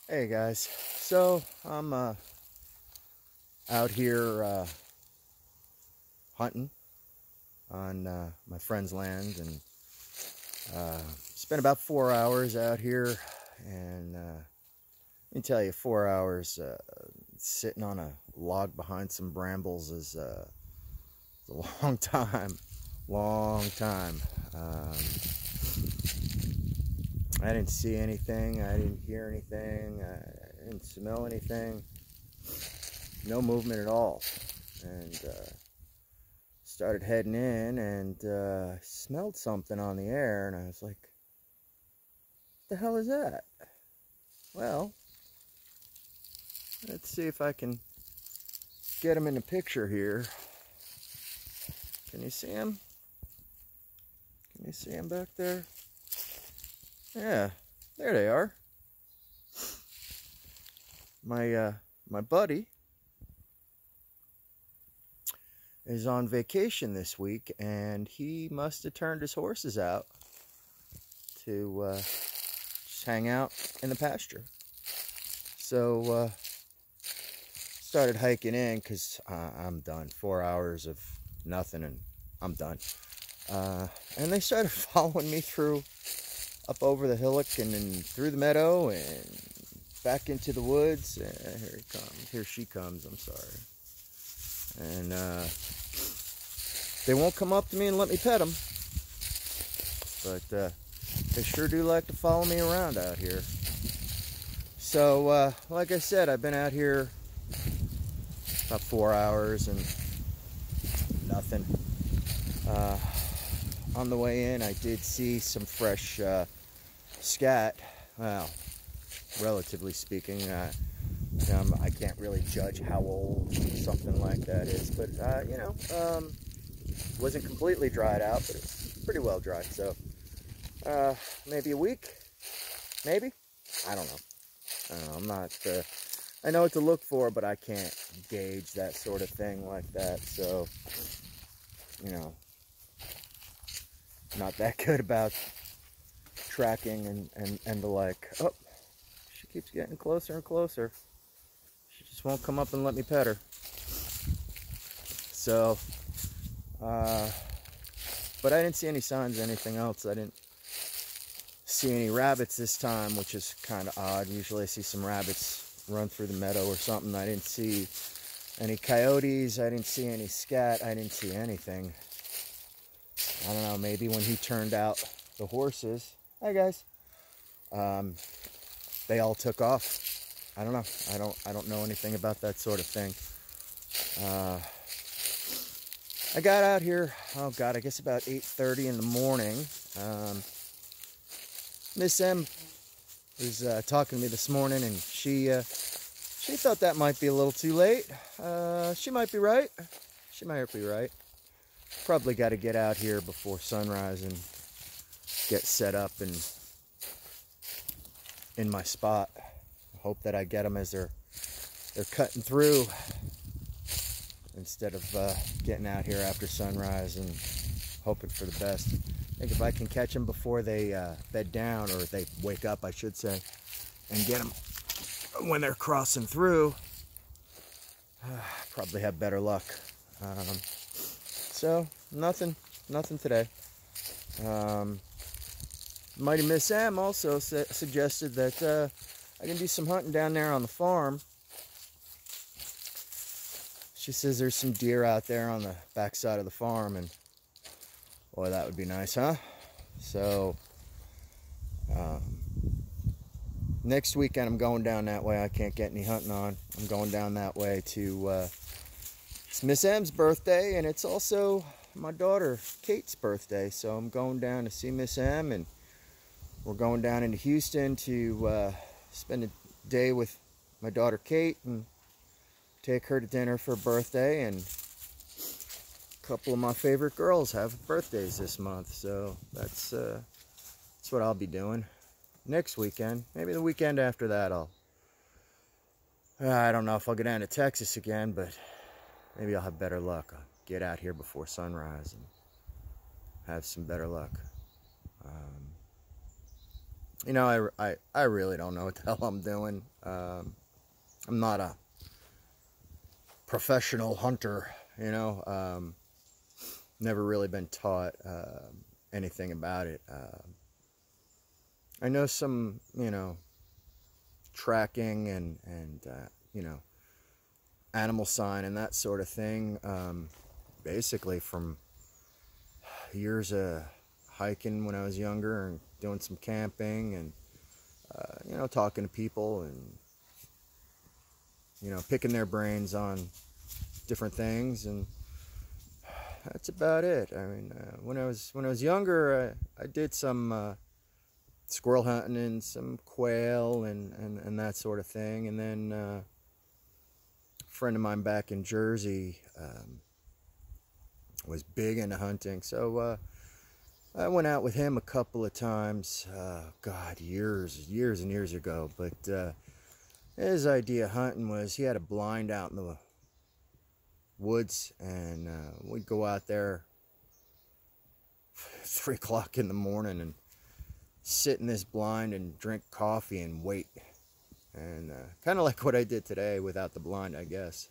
Hey guys, so I'm out here hunting on my friend's land, and spent about 4 hours out here. And let me tell you, 4 hours sitting on a log behind some brambles is a long time, long time. I didn't see anything, I didn't hear anything, I didn't smell anything, no movement at all. And started heading in, and smelled something on the air, and I was like, what the hell is that? Well, let's see if I can get him in the picture here. Can you see him? Can you see him back there? Yeah, there they are. My buddy is on vacation this week, and he must have turned his horses out to just hang out in the pasture. So started hiking in because I'm done. 4 hours of nothing, and I'm done. And they started following me up over the hillock and then through the meadow and back into the woods. Here he comes. Here she comes. I'm sorry. And they won't come up to me and let me pet them, but they sure do like to follow me around out here. So like I said, I've been out here about 4 hours and nothing. On the way in, I did see some fresh scat. Well, relatively speaking, I can't really judge how old something like that is, but wasn't completely dried out, but it's pretty well dried. So maybe a week, maybe. I don't know. I'm not. I know what to look for, but I can't gauge that sort of thing like that. So, not that good about tracking and the like. Oh, she keeps getting closer and closer. She just won't come up and let me pet her. So, but I didn't see any signs of anything else. I didn't see any rabbits this time, which is kind of odd. Usually I see some rabbits run through the meadow or something. I didn't see any coyotes. I didn't see any scat. I didn't see anything. I don't know, maybe when he turned out the horses, hi guys, they all took off. I don't know. I don't know anything about that sort of thing. I got out here, oh God, I guess about 8:30 in the morning. Miss M was talking to me this morning, and she thought that might be a little too late. She might be right. She might be right. Probably got to get out here before sunrise and get set up and in my spot. Hope that I get them as they're cutting through, instead of getting out here after sunrise and hoping for the best. I think if I can catch them before they bed down, or they wake up, I should say, and get them when they're crossing through, probably have better luck. So nothing today. Mighty Miss M also suggested that I can do some hunting down there on the farm. She says there's some deer out there on the back side of the farm, and boy, that would be nice, huh? So next weekend I'm going down that way. I can't get any hunting on. I'm going down that way to it's Miss M's birthday, and it's also my daughter Kate's birthday. So I'm going down to see Miss M, and we're going down into Houston to spend a day with my daughter Kate and take her to dinner for her birthday. And a couple of my favorite girls have birthdays this month, so that's what I'll be doing next weekend. Maybe the weekend after that I don't know if I'll go down to Texas again, but maybe I'll have better luck. I'll get out here before sunrise and have some better luck. You know, I really don't know what the hell I'm doing. I'm not a professional hunter, you know. Never really been taught anything about it. I know some, you know, tracking and you know, animal sign and that sort of thing. Basically from years of hiking when I was younger and doing some camping and you know, talking to people and you know, picking their brains on different things, and that's about it. I mean, when I was younger, I did some squirrel hunting and some quail and that sort of thing. And then a friend of mine back in Jersey was big into hunting, so I went out with him a couple of times. God, years and years ago. But his idea of hunting was he had a blind out in the woods, and we'd go out there 3 o'clock in the morning and sit in this blind and drink coffee and wait. And kind of like what I did today without the blind, I guess.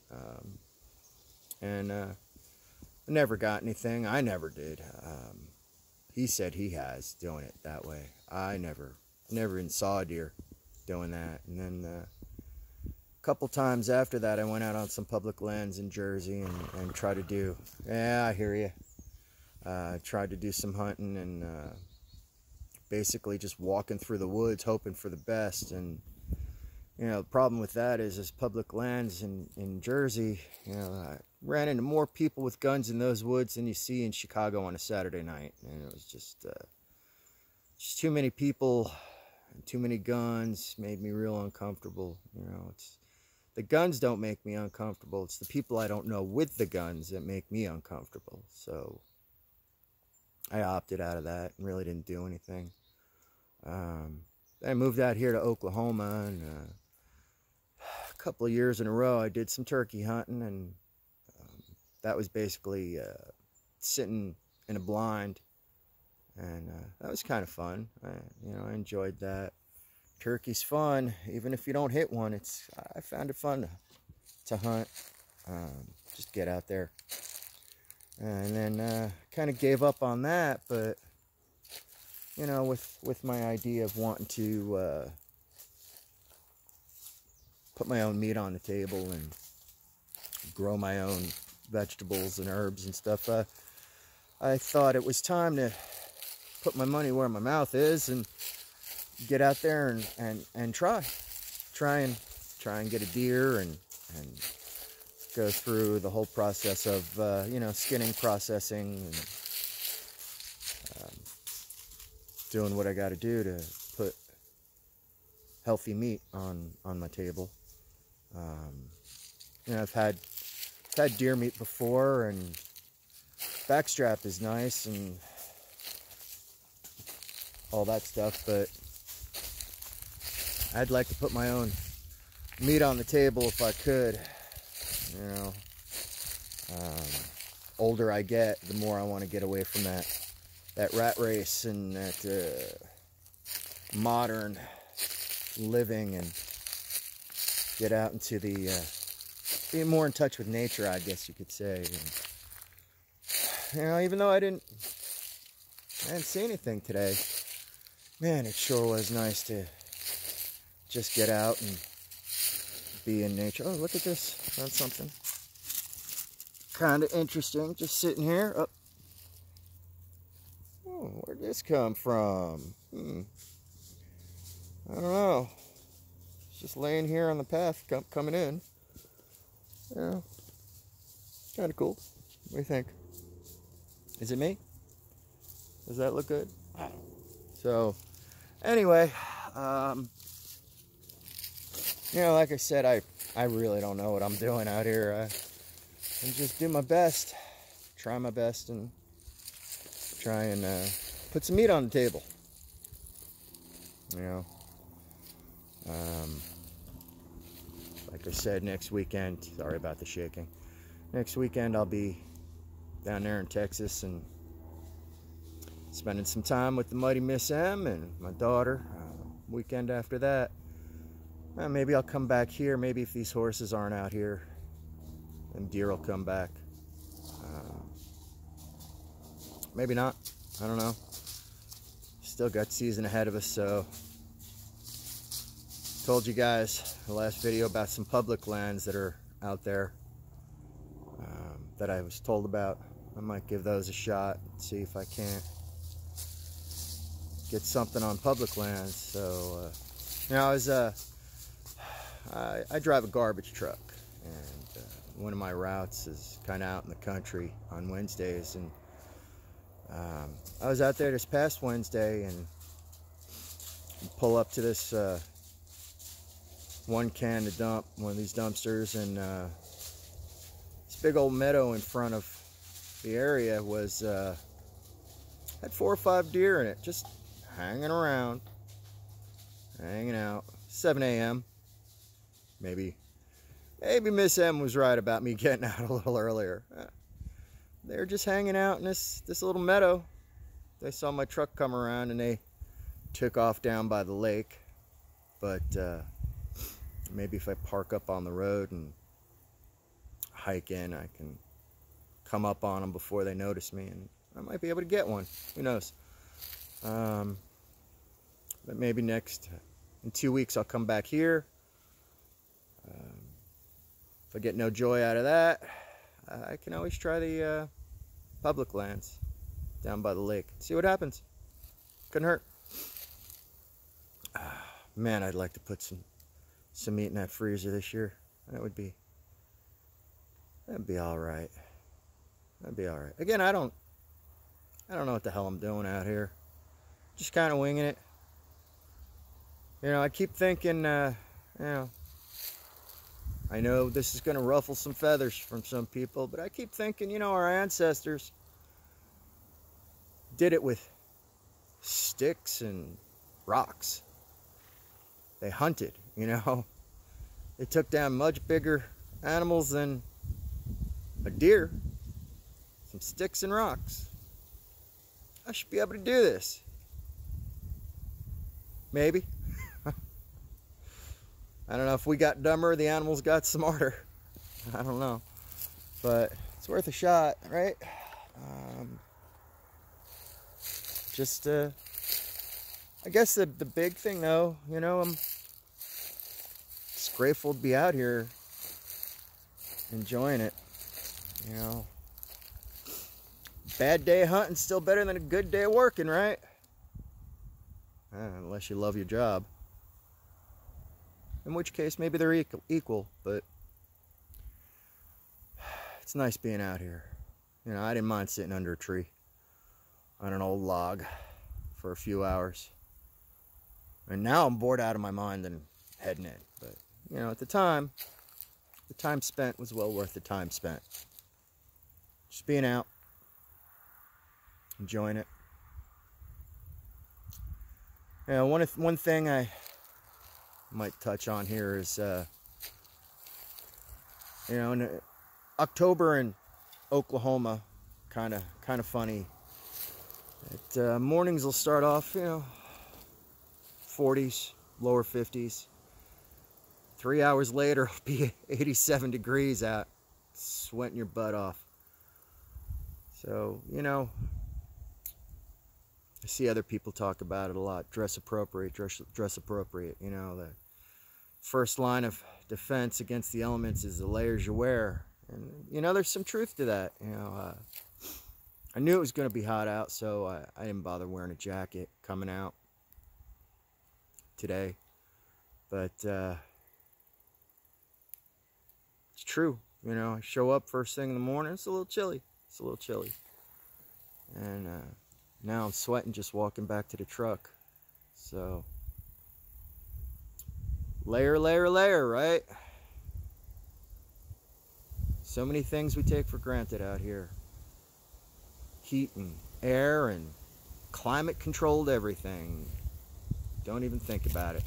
And I never got anything. I never did. He said he has doing it that way. I never even saw a deer doing that. And then a couple times after that, I went out on some public lands in Jersey and tried to do, yeah, I hear you. Tried to do some hunting and basically just walking through the woods hoping for the best. And you know, the problem with that is public lands in Jersey, you know, I ran into more people with guns in those woods than you see in Chicago on a Saturday night. And it was just too many people and too many guns made me real uncomfortable. You know, it's the guns don't make me uncomfortable. It's the people I don't know with the guns that make me uncomfortable. So I opted out of that and really didn't do anything. I moved out here to Oklahoma, and a couple of years in a row I did some turkey hunting, and that was basically sitting in a blind, and that was kind of fun. You know, I enjoyed that. Turkey's fun, even if you don't hit one. I found it fun to hunt. Just get out there. And then kind of gave up on that, but you know, with my idea of wanting to put my own meat on the table and grow my own vegetables and herbs and stuff, I thought it was time to put my money where my mouth is and get out there and try and get a deer and go through the whole process of you know, skinning, processing, and doing what I got to do to put healthy meat on my table. You know, I've had deer meat before, and backstrap is nice and all that stuff, but I'd like to put my own meat on the table if I could. You know, older I get, the more I want to get away from that rat race and that modern living, and get out into the being more in touch with nature, I guess you could say. And, you know, even though I didn't see anything today, man, it sure was nice to just get out and be in nature. Oh, look at this. Found something kind of interesting. Just sitting here. Oh, where'd this come from? I don't know. It's just laying here on the path coming in. Yeah. Kind of cool. What do you think? Is it me? Does that look good? So, anyway, you know, like I said, I really don't know what I'm doing out here. I just do my best, try my best, and try and put some meat on the table. You know, like I said, next weekend, sorry about the shaking. Next weekend I'll be down there in Texas and spending some time with the mighty Miss M and my daughter. weekend after that, maybe I'll come back here. Maybe if these horses aren't out here, then deer will come back. Maybe not. I don't know. Still got season ahead of us, so told you guys the last video about some public lands that are out there that I was told about. I might give those a shot and see if I can't get something on public lands. So you know, I drive a garbage truck, and one of my routes is kind of out in the country on Wednesdays, and I was out there this past Wednesday and pull up to this one can to dump, one of these dumpsters, and this big old meadow in front of the area was had 4 or 5 deer in it, just hanging around, hanging out. 7 a.m. Maybe Miss M was right about me getting out a little earlier. They're just hanging out in this little meadow. They saw my truck come around and they took off down by the lake. But maybe if I park up on the road and hike in, I can come up on them before they notice me, and I might be able to get one. Who knows? But maybe in 2 weeks I'll come back here. If I get no joy out of that, I can always try the public lands down by the lake. See what happens. Couldn't hurt. Man, I'd like to put some meat in that freezer this year. That'd be all right. That'd be all right. Again, I don't know what the hell I'm doing out here. Just kind of winging it. You know, I keep thinking, you know, I know this is going to ruffle some feathers from some people, but I keep thinking, you know, our ancestors did it with sticks and rocks. They hunted, you know. They took down much bigger animals than a deer. Some sticks and rocks. I should be able to do this. Maybe. I don't know if we got dumber, the animals got smarter. I don't know. But it's worth a shot, right? I guess the big thing though, you know, I'm just grateful to be out here enjoying it. You know, bad day of hunting still better than a good day of working, right? Unless you love your job. In which case, maybe they're equal, but it's nice being out here. You know, I didn't mind sitting under a tree on an old log for a few hours. And now I'm bored out of my mind and heading in. But, you know, at the time spent was well worth the time spent. Just being out, enjoying it. You know, one thing I might touch on here is, you know, in October in Oklahoma, kind of funny. Mornings will start off, you know, 40s, lower 50s. 3 hours later, it'll be 87 degrees out, sweating your butt off. So, you know, I see other people talk about it a lot. Dress appropriate, dress appropriate. You know, the first line of defense against the elements is the layers you wear. And, you know, there's some truth to that. You know, I knew it was going to be hot out, so I didn't bother wearing a jacket coming out today. But it's true. You know, I show up first thing in the morning, it's a little chilly. It's a little chilly. And now I'm sweating just walking back to the truck. So, layer, layer, layer, right? So many things we take for granted out here. Heat and air and climate controlled everything. Don't even think about it.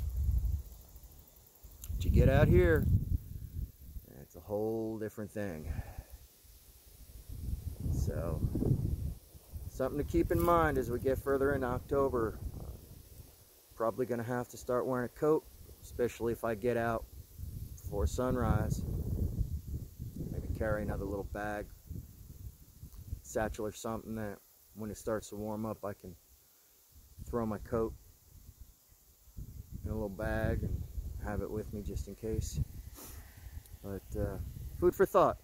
But you get out here, it's a whole different thing. So, something to keep in mind as we get further into October. Probably going to have to start wearing a coat, especially if I get out before sunrise. Maybe carry another little bag, satchel or something, that when it starts to warm up I can throw my coat in a little bag and have it with me just in case. But food for thought.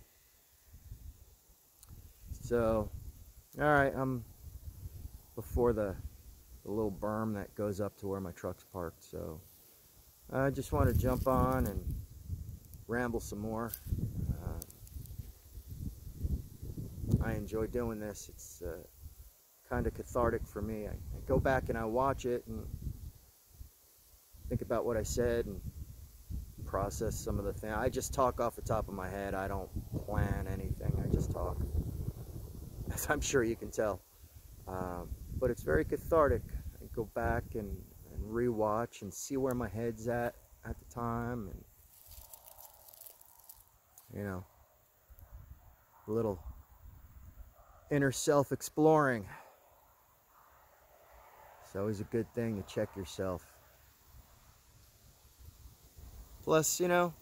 So, alright, I'm before the little berm that goes up to where my truck's parked, so I just want to jump on and ramble some more. I enjoy doing this. It's kind of cathartic for me. I go back and I watch it and think about what I said and process some of the things. I just talk off the top of my head. I don't plan anything. I just talk, as I'm sure you can tell. But it's very cathartic. I go back and re-watch and see where my head's at the time, and you know, a little inner self-exploring. It's always a good thing to check yourself. Plus, you know,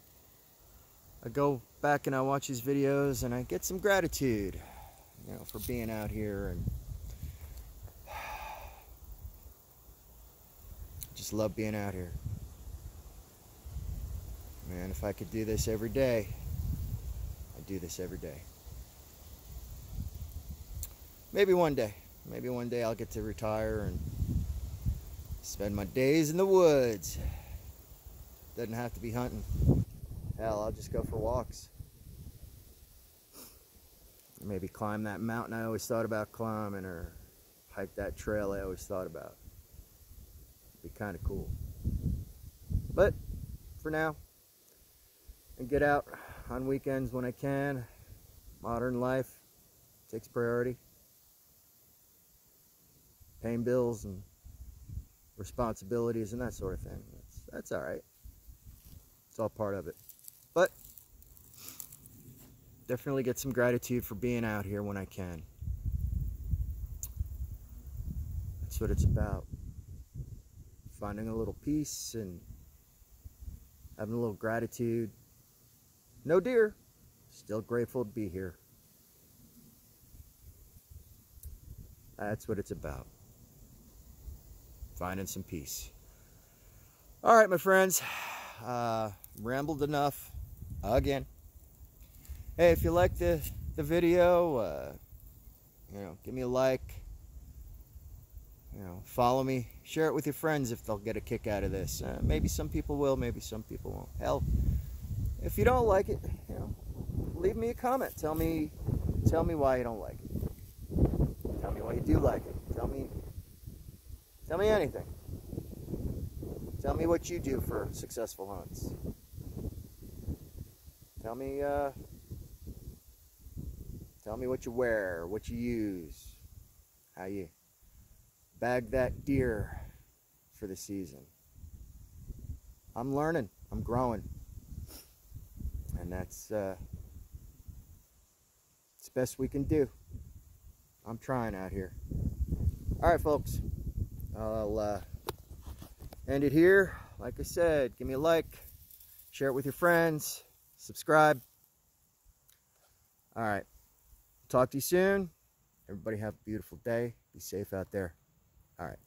I go back and I watch these videos and I get some gratitude, you know, for being out here, and just love being out here. Man, if I could do this every day, I'd do this every day. Maybe one day I'll get to retire and spend my days in the woods. Doesn't have to be hunting. Hell, I'll just go for walks. Maybe climb that mountain I always thought about climbing, or hike that trail I always thought about. It'd be kind of cool. But for now, and get out on weekends when I can. Modern life takes priority. Paying bills and responsibilities and that sort of thing. That's all right. It's all part of it. But definitely get some gratitude for being out here when I can. That's what it's about. Finding a little peace and having a little gratitude. No deer. Still grateful to be here. That's what it's about. Finding some peace. All right, my friends. Rambled enough again. Hey, if you like the video, you know, give me a like. You know, follow me. Share it with your friends if they'll get a kick out of this. Maybe some people will, maybe some people won't. Hell, if you don't like it, you know, leave me a comment. Tell me why you don't like it. Tell me why you do like it. Tell me anything. Tell me what you do for successful hunts. Tell me what you wear, what you use, how you bag that deer for the season. I'm learning, I'm growing, and that's the best we can do. I'm trying out here. All right, folks, I'll end it here. Like I said, give me a like, share it with your friends, subscribe. All right, talk to you soon. Everybody have a beautiful day. Be safe out there. All right.